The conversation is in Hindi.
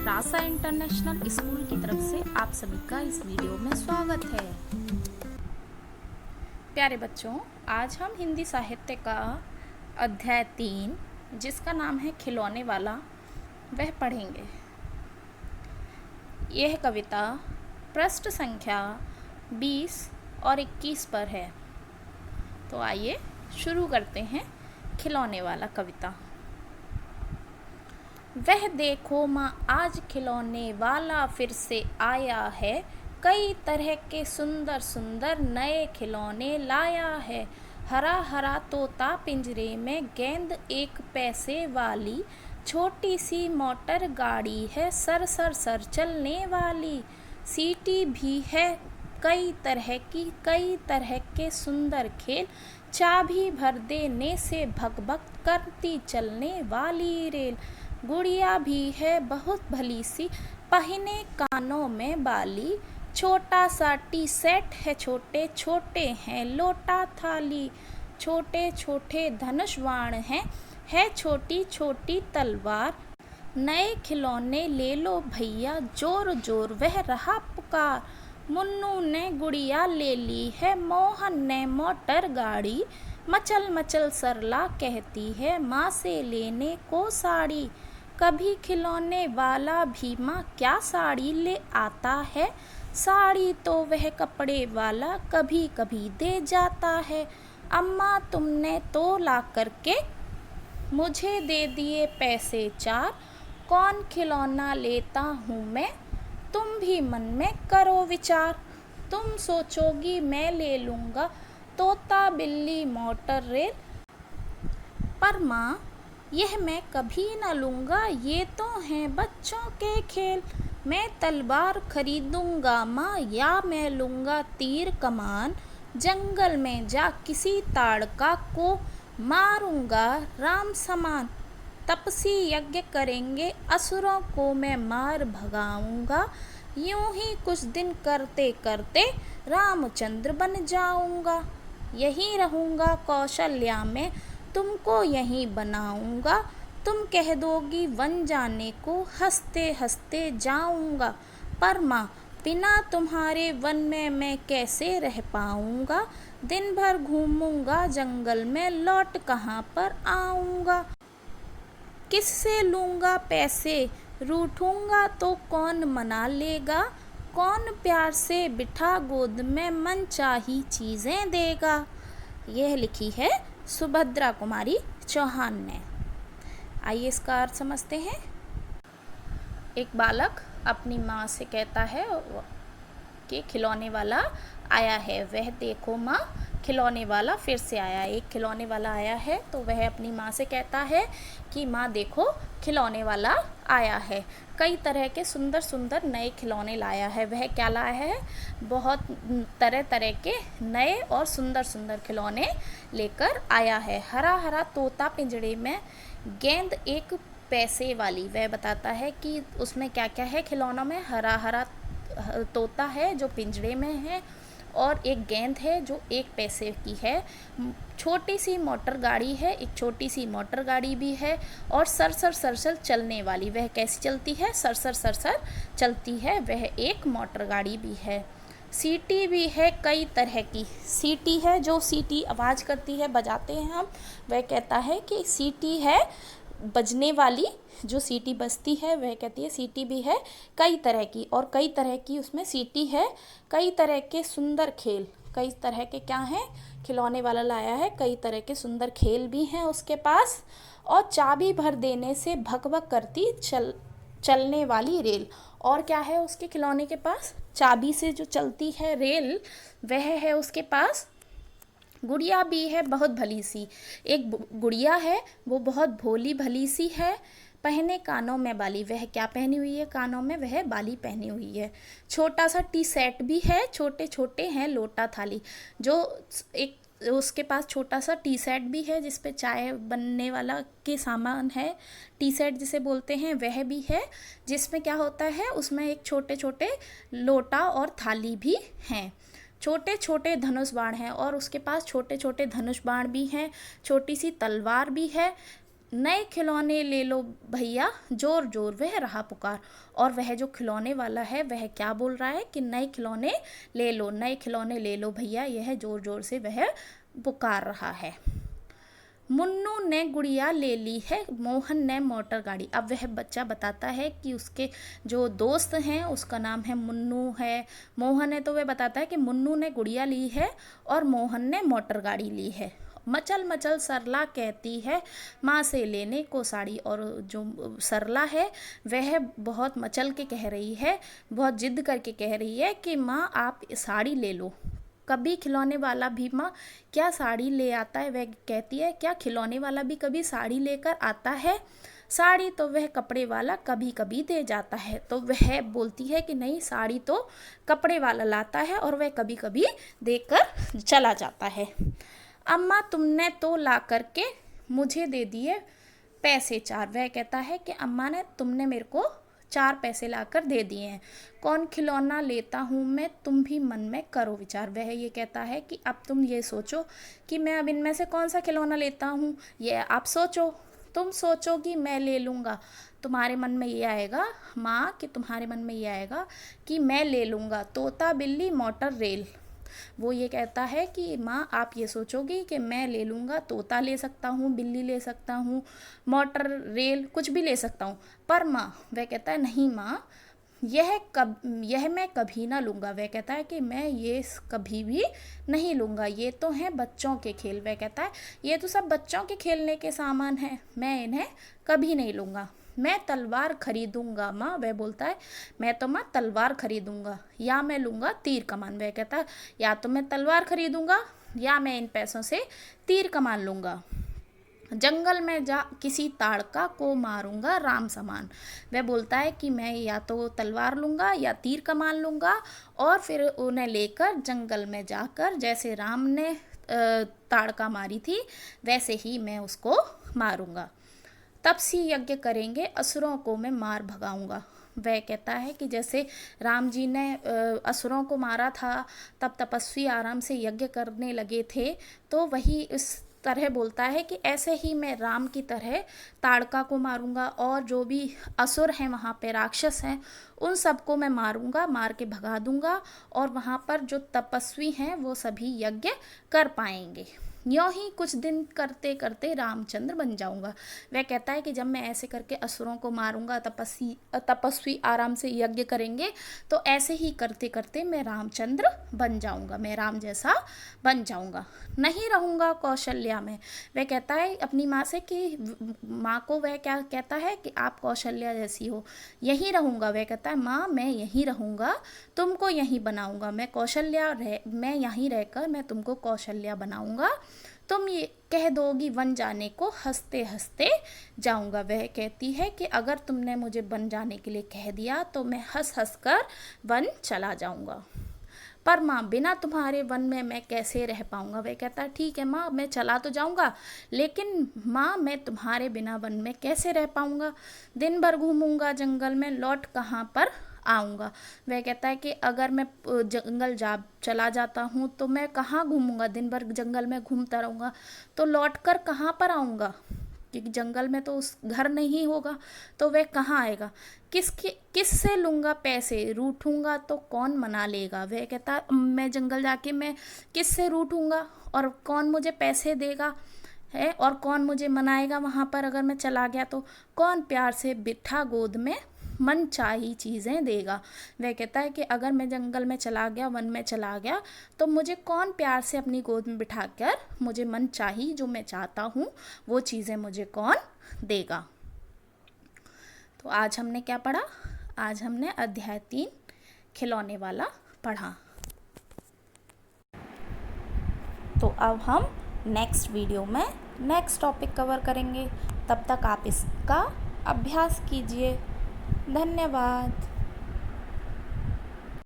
रासा इंटरनेशनल स्कूल की तरफ से आप सभी का इस वीडियो में स्वागत है। प्यारे बच्चों, आज हम हिंदी साहित्य का अध्याय 3 जिसका नाम है खिलौने वाला वह पढ़ेंगे। यह कविता पृष्ठ संख्या 20 और 21 पर है। तो आइए शुरू करते हैं खिलौने वाला कविता। वह देखो माँ, आज खिलौने वाला फिर से आया है, कई तरह के सुंदर सुंदर नए खिलौने लाया है। हरा हरा तोता पिंजरे में, गेंद 1 पैसे वाली, छोटी सी मोटर गाड़ी है, सर सर सर चलने वाली। सीटी भी है कई तरह के सुंदर खेल, चाबी भर देने से भग भग करती चलने वाली रेल। गुड़िया भी है बहुत भली सी, पहने कानों में बाली, छोटा सा टी सेट है, छोटे छोटे हैं लोटा थाली। छोटे छोटे धनुष बाण हैं, है छोटी छोटी तलवार। नए खिलौने ले लो भैया, जोर जोर वह रहा पुकार। मुन्नू ने गुड़िया ले ली है, मोहन ने मोटर गाड़ी, मचल मचल सरला कहती है, माँ से लेने को साड़ी। कभी खिलौने वाला भी माँ क्या साड़ी ले आता है, साड़ी तो वह कपड़े वाला कभी कभी दे जाता है। अम्मा तुमने तो ला करके मुझे दे दिए पैसे 4, कौन खिलौना लेता हूँ मैं, तुम भी मन में करो विचार। तुम सोचोगी मैं ले लूँगा तोता बिल्ली मोटर रेल, पर माँ यह मैं कभी न लूँगा, ये तो हैं बच्चों के खेल। मैं तलवार खरीदूँगा माँ, या मैं लूँगा तीर कमान, जंगल में जा किसी ताड़का को मारूँगा राम समान। तपसी यज्ञ करेंगे असुरों को मैं मार भगाऊँगा, यूं ही कुछ दिन करते करते रामचंद्र बन जाऊँगा। यहीं रहूँगा कौशल्या में, तुमको यहीं बनाऊँगा, तुम कह दोगी वन जाने को, हंसते हंसते जाऊँगा। पर माँ बिना तुम्हारे वन में मैं कैसे रह पाऊँगा, दिन भर घूमूँगा जंगल में, लौट कहाँ पर आऊँगा। किससे लूँगा पैसे, रूठूँगा तो कौन मना लेगा, कौन प्यार से बिठा गोद में मन चाही चीज़ें देगा। यह लिखी है सुभद्रा कुमारी चौहान ने। आइए इसका अर्थ समझते हैं। एक बालक अपनी माँ से कहता है कि खिलौने वाला आया है। वह देखो माँ, खिलौने वाला फिर से आया। एक खिलौने वाला आया है तो वह अपनी माँ से कहता है कि माँ देखो खिलौने वाला आया है, कई तरह के सुंदर सुंदर नए खिलौने लाया है। वह क्या लाया है, बहुत तरह तरह के नए और सुंदर सुंदर खिलौने लेकर आया है। हरा हरा तोता पिंजड़े में, गेंद 1 पैसे वाली। वह बताता है कि उसमें क्या क्या है खिलौनों में। हरा हरा तोता है जो पिंजड़े में है, और एक गेंद है जो 1 पैसे की है। छोटी सी मोटर गाड़ी है, एक छोटी सी मोटर गाड़ी भी है, और सरसर सरसर चलने वाली। वह कैसी चलती है, सरसर सरसर चलती है, वह एक मोटर गाड़ी भी है। सीटी भी है कई तरह की। सीटी है जो सीटी आवाज़ करती है, बजाते हैं हम, वह कहता है कि सीटी है बजने वाली, जो सीटी बजती है वह कहती है सीटी भी है कई तरह की। और कई तरह की उसमें सीटी है, कई तरह के सुंदर खेल, कई तरह के क्या हैं खिलौने वाला लाया है, कई तरह के सुंदर खेल भी हैं उसके पास। और चाबी भर देने से भग भग करती चलने वाली रेल। और क्या है उसके खिलौने के पास, चाबी से जो चलती है रेल, वह है उसके पास। गुड़िया भी है बहुत भली सी। एक गुड़िया है वो बहुत भोली भली सी है, पहने कानों में बाली। वह क्या पहनी हुई है, कानों में वह बाली पहनी हुई है। छोटा सा टी सेट भी है, छोटे छोटे हैं लोटा थाली। जो एक उसके पास छोटा सा टी सेट भी है जिस पे चाय बनने वाला के सामान है, टी सेट जिसे बोलते हैं, वह भी है, जिसमें क्या होता है उसमें एक छोटे छोटे लोटा और थाली भी हैं। छोटे छोटे धनुष बाण हैं, और उसके पास छोटे छोटे धनुष बाण भी हैं, छोटी सी तलवार भी है। नए खिलौने ले लो भैया, जोर जोर वह रहा पुकार। और वह जो खिलौने वाला है वह क्या बोल रहा है कि नए खिलौने ले लो, नए खिलौने ले लो भैया, यह जोर जोर से वह पुकार रहा है। मुन्नू ने गुड़िया ले ली है, मोहन ने मोटर गाड़ी। अब वह बच्चा बताता है कि उसके जो दोस्त हैं उसका नाम है मुन्नू है, मोहन है, तो वह बताता है कि मुन्नू ने गुड़िया ली है और मोहन ने मोटर गाड़ी ली है। मचल मचल सरला कहती है माँ से लेने को साड़ी। और जो सरला है वह बहुत मचल के कह रही है, बहुत जिद करके कह रही है कि माँ आप साड़ी ले लो। कभी खिलौने वाला भी माँ क्या साड़ी ले आता है, वह कहती है क्या खिलौने वाला भी कभी साड़ी लेकर आता है, साड़ी तो वह कपड़े वाला कभी कभी दे जाता है। तो वह बोलती है कि नहीं, साड़ी तो कपड़े वाला लाता है और वह कभी कभी देकर चला जाता है। अम्मा तुमने तो ला करके मुझे दे दिए पैसे 4। वह कहता है कि अम्मा ने तुमने मेरे को 4 पैसे लाकर दे दिए हैं, कौन खिलौना लेता हूँ मैं, तुम भी मन में करो विचार। वह ये कहता है कि अब तुम ये सोचो कि मैं अब इनमें से कौन सा खिलौना लेता हूँ, ये आप सोचो। तुम सोचोगी मैं ले लूँगा, तुम्हारे मन में ये आएगा माँ कि तुम्हारे मन में ये आएगा कि मैं ले लूँगा तोता बिल्ली मोटर रेल। वो ये कहता है कि माँ आप ये सोचोगी कि मैं ले लूँगा, तोता ले सकता हूँ, बिल्ली ले सकता हूँ, मोटर रेल कुछ भी ले सकता हूँ, पर माँ, वह कहता है नहीं माँ, यह मैं कभी ना लूँगा। वह कहता है कि मैं ये कभी भी नहीं लूँगा, ये तो हैं बच्चों के खेल। वह कहता है ये तो सब बच्चों के खेलने के सामान हैं, मैं इन्हें कभी नहीं लूँगा। मैं तलवार खरीदूंगा माँ, वह बोलता है मैं तो माँ तलवार खरीदूंगा, या मैं लूँगा तीर कमान। वह कहता है या तो मैं तलवार खरीदूंगा या मैं इन पैसों से तीर कमान लूँगा। जंगल में जा किसी ताड़का को मारूंगा राम समान। वह बोलता है कि मैं या तो तलवार लूँगा या तीर कमान लूँगा और फिर उन्हें लेकर जंगल में जाकर जैसे राम ने ताड़का मारी थी वैसे ही मैं उसको मारूंगा। तपसी यज्ञ करेंगे असुरों को मैं मार भगाऊंगा। वह कहता है कि जैसे राम जी ने असुरों को मारा था तब तपस्वी आराम से यज्ञ करने लगे थे, तो वही इस तरह बोलता है कि ऐसे ही मैं राम की तरह ताड़का को मारूंगा और जो भी असुर हैं वहाँ पे राक्षस हैं उन सबको मैं मारूंगा, मार के भगा दूंगा और वहाँ पर जो तपस्वी हैं वो सभी यज्ञ कर पाएंगे। यूँ ही कुछ दिन करते करते रामचंद्र बन जाऊंगा। वह कहता है कि जब मैं ऐसे करके असुरों को मारूंगा, तपस्वी आराम से यज्ञ करेंगे, तो ऐसे ही करते करते मैं रामचंद्र बन जाऊंगा, मैं राम जैसा बन जाऊंगा, नहीं रहूंगा कौशल्या में। वह कहता है अपनी माँ से कि माँ को वह क्या कहता है कि आप कौशल्या जैसी हो, यहीं रहूंगा। वह कहता है माँ मैं यहीं रहूंगा, तुमको यहीं बनाऊंगा, मैं यहीं रहकर मैं तुमको कौशल्या बनाऊंगा, तुम ये कह दोगी वन जाने को हंसते हंसते जाऊंगा। वह कहती है कि अगर तुमने मुझे वन जाने के लिए कह दिया तो मैं हंस हंस कर वन चला जाऊंगा, पर माँ बिना तुम्हारे वन में मैं कैसे रह पाऊंगा। वह कहता है ठीक है माँ मैं चला तो जाऊंगा, लेकिन माँ मैं तुम्हारे बिना वन में कैसे रह पाऊंगा, दिन भर घूमूंगा जंगल में, लौट कहाँ पर आऊँगा। वह कहता है कि अगर मैं जंगल चला जाता हूँ तो मैं कहाँ घूमूंगा, दिन भर जंगल में घूमता रहूँगा तो लौट कर कहाँ पर आऊँगा, क्योंकि जंगल में तो उस घर नहीं होगा, तो वह कहाँ आएगा, किससे लूँगा पैसे, रूठूंगा तो कौन मना लेगा। वह कहता है मैं जंगल जाके मैं किससे रूठूंगा और कौन मुझे पैसे देगा है, और कौन मुझे मनाएगा वहाँ पर अगर मैं चला गया तो, कौन प्यार से बिठा गोद में मन चाही चीज़ें देगा। वह कहता है कि अगर मैं जंगल में चला गया, वन में चला गया, तो मुझे कौन प्यार से अपनी गोद में बिठाकर मुझे मन चाही जो मैं चाहता हूँ वो चीज़ें मुझे कौन देगा। तो आज हमने क्या पढ़ा, आज हमने अध्याय 3 खिलौने वाला पढ़ा। तो अब हम नेक्स्ट वीडियो में नेक्स्ट टॉपिक कवर करेंगे, तब तक आप इसका अभ्यास कीजिए। धन्यवाद।